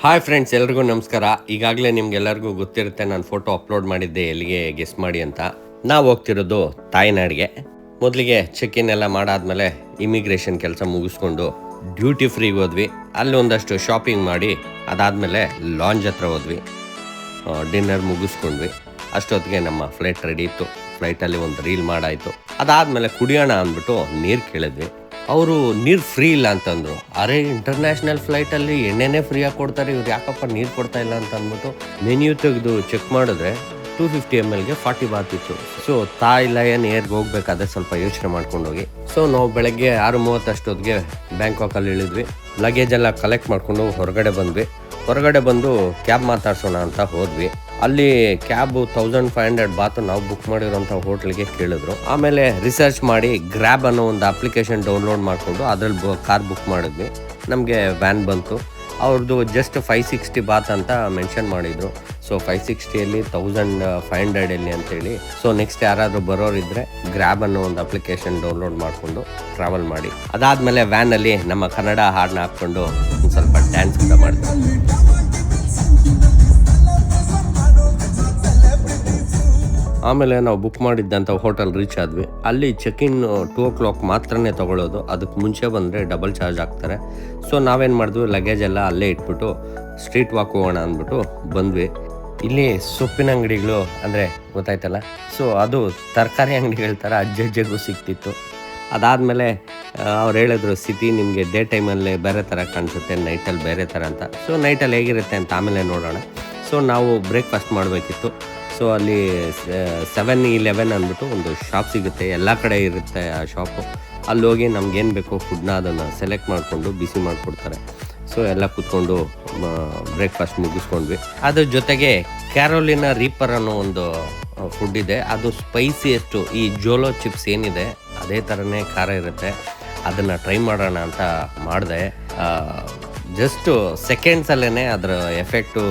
Hi friends, ಎಲ್ರಿಗೂ ನಮಸ್ಕಾರ. ಈಗಾಗಲೇ ನಿಮ್ಗೆಲ್ಲರಿಗೂ ಗೊತ್ತಿರುತ್ತೆ, ನಾನು ಫೋಟೋ ಅಪ್ಲೋಡ್ ಮಾಡಿದ್ದೆ ಎಲ್ಲಿಗೆ ಗೆಸ್ ಮಾಡಿ ಅಂತ. ನಾವು ಹೋಗ್ತಿರೋದು ತಾಯ್ನಾಡಿಗೆ. ಮೊದಲಿಗೆ ಚೆಕ್ ಇನ್ ಎಲ್ಲ ಮಾಡಾದ್ಮೇಲೆ ಇಮಿಗ್ರೇಷನ್ ಕೆಲಸ ಮುಗಿಸ್ಕೊಂಡು ಡ್ಯೂಟಿ ಫ್ರೀಗೆ ಹೋದ್ವಿ. ಅಲ್ಲಿ ಒಂದಷ್ಟು ಶಾಪಿಂಗ್ ಮಾಡಿ ಅದಾದಮೇಲೆ ಲಾಂಜ್ ಹತ್ರ ಹೋದ್ವಿ. ಡಿನ್ನರ್ ಮುಗಿಸ್ಕೊಂಡ್ವಿ. ಅಷ್ಟೊತ್ತಿಗೆ ನಮ್ಮ ಫ್ಲೈಟ್ ರೆಡಿ ಇತ್ತು. ಫ್ಲೈಟಲ್ಲಿ ಒಂದು ರೀಲ್ ಮಾಡಾಯಿತು. ಅದಾದಮೇಲೆ ಕುಡಿಯೋಣ ಅಂದ್ಬಿಟ್ಟು ನೀರು ಕೇಳಿದ್ವಿ. ಅವರು ನೀರು ಫ್ರೀ ಇಲ್ಲ ಅಂತಂದರು. ಅರೆ, ಇಂಟರ್ನ್ಯಾಷನಲ್ ಫ್ಲೈಟಲ್ಲಿ ಎಣ್ಣೆನೇ ಫ್ರೀಯಾಗಿ ಕೊಡ್ತಾರೆ, ಇವ್ರು ಯಾಕಪ್ಪ ನೀರು ಕೊಡ್ತಾ ಇಲ್ಲ ಅಂತ ಅಂದ್ಬಿಟ್ಟು ಮೆನ್ಯೂ ತೆಗೆದು ಚೆಕ್ ಮಾಡಿದ್ರೆ 250 ml 40 ಬಾತ್ ಇತ್ತು. ಸೊ ತಾಯಿ ಲಯನ್ ಏರ್ಗೆ ಹೋಗ್ಬೇಕಾದ್ರೆ ಸ್ವಲ್ಪ ಯೋಚನೆ ಮಾಡ್ಕೊಂಡು ಹೋಗಿ. ಸೊ ನಾವು ಬೆಳಗ್ಗೆ 6:30 ಅಷ್ಟೊತ್ತಿಗೆ ಬ್ಯಾಂಕಾಕಲ್ಲಿ ಇಳಿದ್ವಿ. ಲಗೇಜ್ ಎಲ್ಲ ಕಲೆಕ್ಟ್ ಮಾಡಿಕೊಂಡು ಹೊರಗಡೆ ಬಂದು ಕ್ಯಾಬ್ ಮಾತಾಡ್ಸೋಣ ಅಂತ ಹೋದ್ವಿ. ಅಲ್ಲಿ ಕ್ಯಾಬ್ 1500 ಬಾತ್ ನಾವು ಬುಕ್ ಮಾಡಿರೋಂಥ ಹೋಟ್ಲಿಗೆ ಕೇಳಿದ್ರು. ಆಮೇಲೆ ರಿಸರ್ಚ್ ಮಾಡಿ ಗ್ರ್ಯಾಬ್ ಅನ್ನೋ ಒಂದು ಅಪ್ಲಿಕೇಶನ್ ಡೌನ್ಲೋಡ್ ಮಾಡಿಕೊಂಡು ಅದರಲ್ಲಿ ಕಾರ್ ಬುಕ್ ಮಾಡಿದ್ವಿ. ನಮಗೆ ವ್ಯಾನ್ ಬಂತು. ಅವ್ರದ್ದು ಜಸ್ಟ್ 560 ಬಾತ್ ಅಂತ ಮೆನ್ಷನ್ ಮಾಡಿದರು. ಸೊ 560ಯಲ್ಲಿ 1500 ಎಲ್ಲಿ ಅಂತೇಳಿ. ಸೊ ನೆಕ್ಸ್ಟ್ ಯಾರಾದರೂ ಬರೋರಿದ್ದರೆ ಗ್ರ್ಯಾಬ್ ಅನ್ನೋ ಒಂದು ಅಪ್ಲಿಕೇಶನ್ ಡೌನ್ಲೋಡ್ ಮಾಡಿಕೊಂಡು ಟ್ರಾವೆಲ್ ಮಾಡಿ. ಅದಾದಮೇಲೆ ವ್ಯಾನಲ್ಲಿ ನಮ್ಮ ಕನ್ನಡ ಹಾಡನ್ನ ಹಾಕ್ಕೊಂಡು ಒಂದು ಸ್ವಲ್ಪ ಡ್ಯಾನ್ಸ್ ಕೂಡ ಮಾಡ್ತೀವಿ. ಆಮೇಲೆ ನಾವು ಬುಕ್ ಮಾಡಿದ್ದಂಥ ಹೋಟೆಲ್ ರೀಚ್ ಆದ್ವಿ. ಅಲ್ಲಿ ಚೆಕ್ ಇನ್ 2 o'clock ಮಾತ್ರನೇ ತೊಗೊಳ್ಳೋದು. ಅದಕ್ಕೆ ಮುಂಚೆ ಬಂದರೆ ಡಬಲ್ ಚಾರ್ಜ್ ಆಗ್ತಾರೆ. ಸೊ ನಾವೇನು ಮಾಡಿದ್ವಿ, ಲಗೇಜ್ ಎಲ್ಲ ಅಲ್ಲೇ ಇಟ್ಬಿಟ್ಟು ಸ್ಟ್ರೀಟ್ ವಾಕ್ ಹೋಗೋಣ ಅಂದ್ಬಿಟ್ಟು ಬಂದ್ವಿ. ಇಲ್ಲಿ ಸೊಪ್ಪಿನ ಅಂಗಡಿಗಳು ಅಂದರೆ ಗೊತ್ತಾಯ್ತಲ್ಲ, ಸೊ ಅದು ತರಕಾರಿ ಅಂಗಡಿಗಳ ಥರ ಅಜ್ಜಜ್ಜಿಗೂ ಸಿಗ್ತಿತ್ತು. ಅದಾದಮೇಲೆ ಅವ್ರು ಹೇಳಿದ್ರು, ಸಿಟಿ ನಿಮಗೆ ಡೇ ಟೈಮಲ್ಲಿ ಬೇರೆ ಥರ ಕಾಣಿಸುತ್ತೆ, ನೈಟಲ್ಲಿ ಬೇರೆ ಥರ ಅಂತ. ಸೊ ನೈಟಲ್ಲಿ ಹೇಗಿರುತ್ತೆ ಅಂತ ಆಮೇಲೆ ನೋಡೋಣ. ಸೊ ನಾವು ಬ್ರೇಕ್ಫಾಸ್ಟ್ ಮಾಡಬೇಕಿತ್ತು. ಸೊ ಅಲ್ಲಿ 7-Eleven ಅಂದ್ಬಿಟ್ಟು ಒಂದು ಶಾಪ್ ಸಿಗುತ್ತೆ, ಎಲ್ಲ ಕಡೆ ಇರುತ್ತೆ ಆ ಶಾಪು. ಅಲ್ಲಿ ಹೋಗಿ ನಮ್ಗೇನು ಬೇಕೋ ಫುಡ್ನ ಅದನ್ನು ಸೆಲೆಕ್ಟ್ ಮಾಡಿಕೊಂಡು ಬಿಸಿ ಮಾಡಿಕೊಡ್ತಾರೆ. ಸೊ ಎಲ್ಲ ಕೂತ್ಕೊಂಡು ಬ್ರೇಕ್ಫಾಸ್ಟ್ ಮುಗಿಸ್ಕೊಂಡ್ವಿ. ಅದ್ರ ಜೊತೆಗೆ ಕ್ಯಾರೋಲಿನಾ ರೀಪರ್ ಅನ್ನೋ ಒಂದು ಫುಡ್ ಇದೆ. ಅದು ಸ್ಪೈಸಿಯಷ್ಟು ಈ ಜೋಲೋ ಚಿಪ್ಸ್ ಏನಿದೆ ಅದೇ ಥರನೇ ಖಾರ ಇರುತ್ತೆ. ಅದನ್ನು ಟ್ರೈ ಮಾಡೋಣ ಅಂತ ಮಾಡಿದೆ. ಜಸ್ಟು ಸೆಕೆಂಡ್ಸಲ್ಲೇ ಅದರ ಎಫೆಕ್ಟು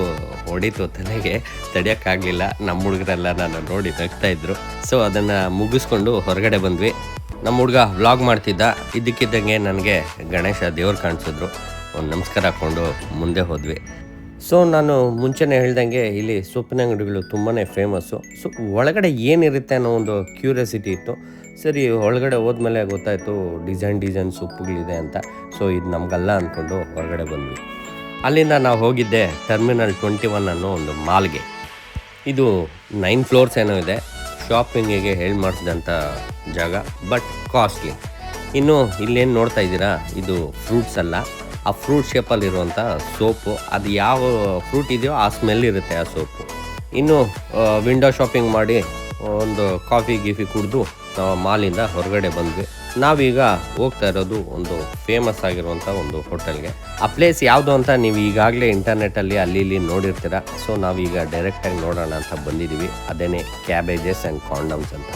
ಹೊಡಿತು ತಲೆಗೆ, ತಡೆಯೋಕ್ಕಾಗಲಿಲ್ಲ. ನಮ್ಮ ಹುಡುಗರೆಲ್ಲ ನಾನು ನೋಡಿ ನಗ್ತಾಯಿದ್ರು. ಸೊ ಅದನ್ನು ಮುಗಿಸ್ಕೊಂಡು ಹೊರಗಡೆ ಬಂದ್ವಿ. ನಮ್ಮ ಹುಡುಗ ವ್ಲಾಗ್ ಮಾಡ್ತಿದ್ದ. ಇದ್ದಕ್ಕಿದ್ದಂಗೆ ನನಗೆ ಗಣೇಶ ದೇವ್ರು ಕಾಣಿಸಿದ್ರು. ಒಂದು ನಮಸ್ಕಾರ ಹಾಕ್ಕೊಂಡು ಮುಂದೆ ಹೋದ್ವಿ. ಸೊ ನಾನು ಮುಂಚೆನೇ ಹೇಳ್ದಂಗೆ ಇಲ್ಲಿ ಸೊಪ್ಪಿನ ಅಂಗಡಿಗಳು ತುಂಬಾ ಫೇಮಸ್ಸು. ಸೊ ಒಳಗಡೆ ಏನಿರುತ್ತೆ ಅನ್ನೋ ಒಂದು ಕ್ಯೂರಿಯಾಸಿಟಿ ಇತ್ತು. ಸರಿ, ಒಳಗಡೆ ಹೋದ್ಮೇಲೆ ಗೊತ್ತಾಯಿತು ಡಿಸೈನ್ ಸೊಪ್ಪುಗಳಿದೆ ಅಂತ. ಸೊ ಇದು ನಮಗಲ್ಲ ಅಂದ್ಕೊಂಡು ಹೊರಗಡೆ ಬಂದ್ವಿ. ಅಲ್ಲಿಂದ ನಾವು ಹೋಗಿದ್ದೆ ಟರ್ಮಿನಲ್ 21 ಅನ್ನೋ ಒಂದು ಮಾಲ್ಗೆ. ಇದು 9 floors ಏನೋ ಇದೆ. ಶಾಪಿಂಗಿಗೆ ಹೇಳಿ ಮಾಡಿಸಿದಂಥ ಜಾಗ, ಬಟ್ ಕಾಸ್ಟ್ಲಿ. ಇನ್ನು ಇಲ್ಲೇನು ನೋಡ್ತಾ ಇದ್ದೀರಾ, ಇದು ಫ್ರೂಟ್ಸ್ ಅಲ್ಲ, ಆ ಫ್ರೂಟ್ ಶೇಪಲ್ಲಿರುವಂಥ ಸೋಪು. ಅದು ಯಾವ ಫ್ರೂಟ್ ಇದೆಯೋ ಆ ಸ್ಮೆಲ್ ಇರುತ್ತೆ ಆ ಸೋಪು. ಇನ್ನು ವಿಂಡೋ ಶಾಪಿಂಗ್ ಮಾಡಿ ಒಂದು ಕಾಫಿ ಕುಡಿದು ನಾವು ಮಾಲಿಂದ ಹೊರಗಡೆ ಬಂದ್ವಿ. ನಾವೀಗ ಹೋಗ್ತಾ ಇರೋದು ಒಂದು ಫೇಮಸ್ ಆಗಿರುವಂಥ ಒಂದು ಹೋಟೆಲ್ಗೆ. ಆ ಪ್ಲೇಸ್ ಯಾವುದು ಅಂತ ನೀವು ಈಗಾಗಲೇ ಇಂಟರ್ನೆಟ್ಟಲ್ಲಿ ಅಲ್ಲಿ ಇಲ್ಲಿ ನೋಡಿರ್ತೀರ. ಸೊ ನಾವೀಗ ಡೈರೆಕ್ಟಾಗಿ ನೋಡೋಣ ಅಂತ ಬಂದಿದ್ದೀವಿ. ಅದೇನೇ ಕ್ಯಾಬೇಜಸ್ ಆ್ಯಂಡ್ ಕಾಂಡಮ್ಸ್ ಅಂತ.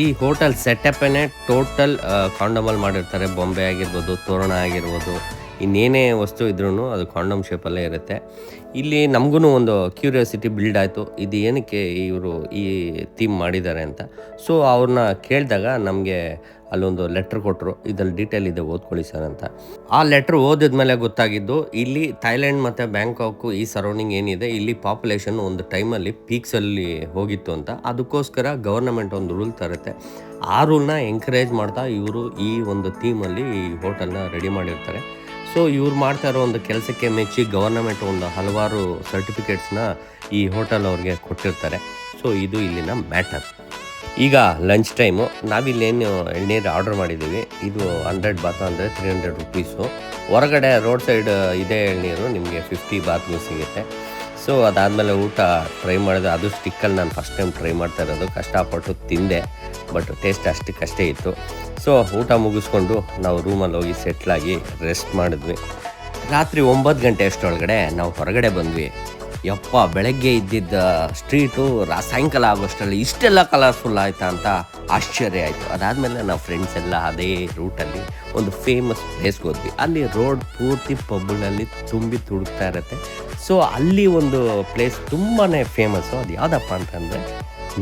ಈ ಹೋಟೆಲ್ ಸೆಟಪ್ಪೇ ಟೋಟಲ್ ಕಾಂಡಮಲ್ಲಿ ಮಾಡಿರ್ತಾರೆ. ಬೊಂಬೆ ಆಗಿರ್ಬೋದು, ತೋರಣ ಆಗಿರ್ಬೋದು, ಇನ್ನೇನೇ ವಸ್ತು ಇದ್ರೂ ಅದು ಕಾಂಡಮ್ ಶೇಪಲ್ಲೇ ಇರುತ್ತೆ. ಇಲ್ಲಿ ನಮಗೂ ಒಂದು ಕ್ಯೂರಿಯಾಸಿಟಿ ಬಿಲ್ಡ್ ಆಯಿತು, ಇದು ಏನಕ್ಕೆ ಇವರು ಈ ಥೀಮ್ ಮಾಡಿದ್ದಾರೆ ಅಂತ. ಸೊ ಅವ್ರನ್ನ ಕೇಳಿದಾಗ ನಮಗೆ ಅಲ್ಲೊಂದು ಲೆಟ್ರ್ ಕೊಟ್ಟರು, ಇದ್ರಲ್ಲಿ ಡೀಟೇಲ್ ಇದೆ, ಓದ್ಕೊಳ್ಳಿ ಸರ್ ಅಂತ. ಆ ಲೆಟ್ರ್ ಓದಿದ್ಮೇಲೆ ಗೊತ್ತಾಗಿದ್ದು, ಇಲ್ಲಿ ಥೈಲ್ಯಾಂಡ್ ಮತ್ತು ಬ್ಯಾಂಕಾಕು ಈ ಸರೌಂಡಿಂಗ್ ಏನಿದೆ, ಇಲ್ಲಿ ಪಾಪ್ಯುಲೇಷನ್ ಒಂದು ಟೈಮಲ್ಲಿ ಪೀಕ್ಸಲ್ಲಿ ಹೋಗಿತ್ತು ಅಂತ. ಅದಕ್ಕೋಸ್ಕರ ಗವರ್ನಮೆಂಟ್ ಒಂದು ರೂಲ್ ತರುತ್ತೆ. ಆ ರೂಲ್ನ ಎಂಕರೇಜ್ ಮಾಡ್ತಾ ಇವರು ಈ ಒಂದು ಥೀಮಲ್ಲಿ ಈ ಹೋಟೆಲ್ನ ರೆಡಿ ಮಾಡಿರ್ತಾರೆ. ಸೊ ಇವ್ರು ಮಾಡ್ತಾ ಇರೋ ಒಂದು ಕೆಲಸಕ್ಕೆ ಮೆಚ್ಚಿ ಗವರ್ನಮೆಂಟ್ ಒಂದು ಹಲವಾರು ಸರ್ಟಿಫಿಕೇಟ್ಸ್ನ ಈ ಹೋಟೆಲ್ ಅವ್ರಿಗೆ ಕೊಟ್ಟಿರ್ತಾರೆ. ಸೊ ಇದು ಇಲ್ಲಿನ ಮ್ಯಾಟರ್. ಈಗ ಲಂಚ್ ಟೈಮು. ನಾವಿಲ್ಲೇನು ಎಳ್ನೀರು ಆರ್ಡರ್ ಮಾಡಿದ್ದೀವಿ. ಇದು 100 ಬಾತ್ ಅಂದರೆ 300 rupees. ಹೊರಗಡೆ ರೋಡ್ ಸೈಡ್ ಇದೇ ಎಳ್ನೀರು ನಿಮಗೆ 50 ಬಾತ್ಗೂ ಸಿಗುತ್ತೆ. ಸೊ ಅದಾದಮೇಲೆ ಊಟ ಟ್ರೈ ಮಾಡಿದೆ. ಅದು ಸ್ಟಿಕ್ಕಲ್ಲಿ ನಾನು ಫಸ್ಟ್ ಟೈಮ್ ಟ್ರೈ ಮಾಡ್ತಾ ಇರೋದು. ಕಷ್ಟಪಟ್ಟು ತಿಂದೆ, ಬಟ್ ಟೇಸ್ಟ್ ಅಷ್ಟಕ್ಕಷ್ಟೇ ಇತ್ತು. ಸೊ ಊಟ ಮುಗಿಸ್ಕೊಂಡು ನಾವು ರೂಮಲ್ಲಿ ಹೋಗಿ ಸೆಟ್ಲಾಗಿ ರೆಸ್ಟ್ ಮಾಡಿದ್ವಿ. ರಾತ್ರಿ 9 ಗಂಟೆ ಅಷ್ಟರೊಳಗಡೆ ನಾವು ಹೊರಗಡೆ ಬಂದ್ವಿ. ಯಪ್ಪ, ಬೆಳಗ್ಗೆ ಇದ್ದಿದ್ದ ಸ್ಟ್ರೀಟು ಸಾಯಂಕಾಲ ಆಗೋಷ್ಟರಲ್ಲಿ ಇಷ್ಟೆಲ್ಲ ಕಲರ್ಫುಲ್ ಆಯಿತಾ ಅಂತ ಆಶ್ಚರ್ಯ ಆಯಿತು. ಅದಾದಮೇಲೆ ನಾವು ಫ್ರೆಂಡ್ಸ್ ಎಲ್ಲ ಅದೇ ರೂಟಲ್ಲಿ ಒಂದು ಫೇಮಸ್ ಪ್ಲೇಸ್ಗೆ ಹೋದ್ವಿ. ಅಲ್ಲಿ ರೋಡ್ ಪೂರ್ತಿ ಪಬ್ಗಳಲ್ಲಿ ತುಂಬಿ ತುಡುಕ್ತಾ ಇರುತ್ತೆ. ಸೊ ಅಲ್ಲಿ ಒಂದು ಪ್ಲೇಸ್ ತುಂಬಾ ಫೇಮಸ್ಸು. ಅದು ಯಾವುದಪ್ಪ ಅಂತಂದರೆ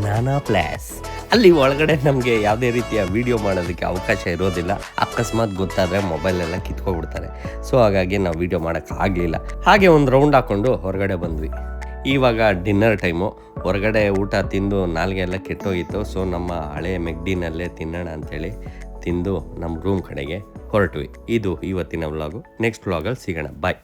ನಾನಾ ಪ್ಲೇಸ್. ಅಲ್ಲಿ ಒಳಗಡೆ ನಮಗೆ ಯಾವುದೇ ರೀತಿಯ ವಿಡಿಯೋ ಮಾಡೋದಕ್ಕೆ ಅವಕಾಶ ಇರೋದಿಲ್ಲ. ಅಕಸ್ಮಾತ್ ಗೊತ್ತಾದರೆ ಮೊಬೈಲೆಲ್ಲ ಕಿತ್ಕೊಬಿಡ್ತಾರೆ. ಸೊ ಹಾಗಾಗಿ ನಾವು ವಿಡಿಯೋ ಮಾಡೋಕ್ಕಾಗಲಿಲ್ಲ. ಹಾಗೆ ಒಂದು ರೌಂಡ್ ಹಾಕ್ಕೊಂಡು ಹೊರಗಡೆ ಬಂದ್ವಿ. ಇವಾಗ ಡಿನ್ನರ್ ಟೈಮು. ಹೊರಗಡೆ ಊಟ ತಿಂದು ನಾಲ್ಗೆ ಎಲ್ಲ ಕೆಟ್ಟೋಗಿತ್ತು. ಸೊ ನಮ್ಮ ಹಳೆ ಮೆಗ್ಡಿನಲ್ಲೇ ತಿನ್ನೋಣ ಅಂಥೇಳಿ ತಿಂದು ನಮ್ಮ ರೂಮ್ ಕಡೆಗೆ ಹೊರಟ್ವಿ. ಇದು ಇವತ್ತಿನ ವ್ಲಾಗು. ನೆಕ್ಸ್ಟ್ ವ್ಲಾಗಲ್ಲಿ ಸಿಗೋಣ. ಬಾಯ್.